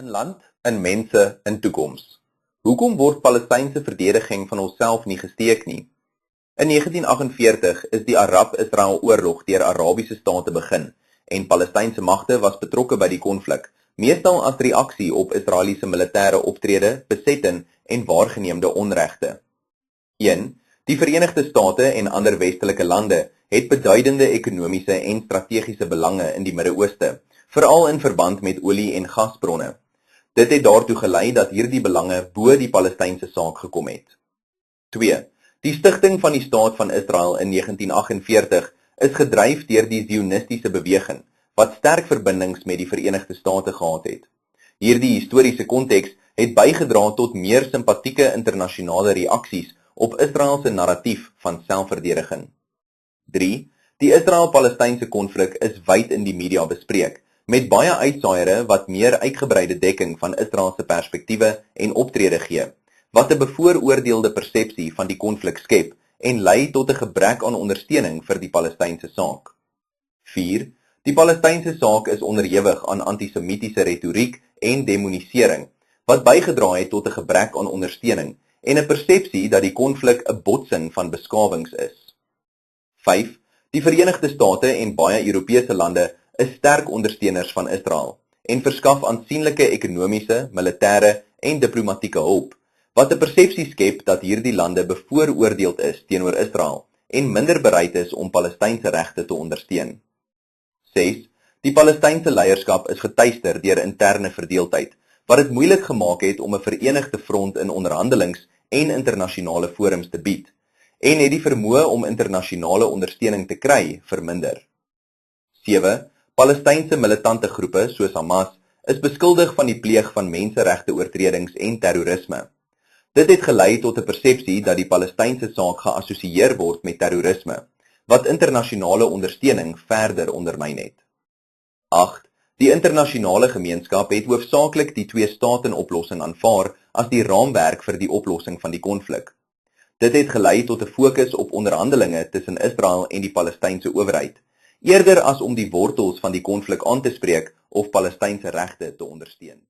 'n land, in mense, in toekoms. Hoekom word Palestynse verdediging van onsself nie gesteek nie? In 1948 is die Arab-Israel oorlog deur Arabiese state begin en Palestynse magte was betrokke by die konflik, meestal as reaksie op Israeliese militêre optrede, besetting en waargeneemde onregte. 1. Die Verenigde State en ander westelike lande het beduidende ekonomiese en strategiese belange in die Midde-Ooste, veral in verband met olie- en gasbronne. Dit het daartoe gelei dat hierdie belange bo die Palestynse saak gekom het. 2. Die stigting van die staat van Israel in 1948 is gedryf deur die Zionistiese beweging, wat sterk verbindings met die Verenigde State gehad het. Hierdie historiese konteks het bygedra tot meer simpatieke internasionale reaksies op Israel se narratief van selfverdediging. 3. Die Israel-Palestynse konflik is wyd in die media bespreek, met baie uitsaaiere wat meer uitgebreide dekking van Israel se perspektiewe en optrede gee, wat 'n bevooroordeelde persepsie van die konflik skep en lei tot 'n gebrek aan ondersteuning vir die Palestynse saak. 4. Die Palestynse saak is onderhewig aan antisemitiese retoriek en demonisering, wat bygedra het tot 'n gebrek aan ondersteuning en 'n persepsie dat die konflik 'n botsing van beskawings is. 5. Die Verenigde State en baie Europese lande is sterk ondersteuners van Israel en verskaf aansienlike ekonomiese, militêre en diplomatieke hulp, wat 'n persepsie skep dat hierdie lande bevooroordeeld is teenoor Israel en minder bereid is om Palestynse regte te ondersteun. 6. Die Palestynse leierskap is getuister deur interne verdeeldheid, wat dit moeilik gemaak het om 'n verenigde front in onderhandelings en internasionale forums te bied, en het die vermoë om internasionale ondersteuning te kry verminder. 7. Palestynse militante groepe soos Hamas is beskuldig van die pleeg van menseregte oortredings en terrorisme. Dit het gelei tot 'n persepsie dat die Palestynse saak geassosieer word met terrorisme, wat internasionale ondersteuning verder ondermyn het. 8. Die internasionale gemeenskap het hoofsaaklik die twee-staten-oplossing aanvaar as die raamwerk vir die oplossing van die konflik. Dit het gelei tot 'n fokus op onderhandelinge tussen Israel en die Palestynse owerheid, eerder as om die wortels van die konflik aan te spreek of Palestynse regte te ondersteun.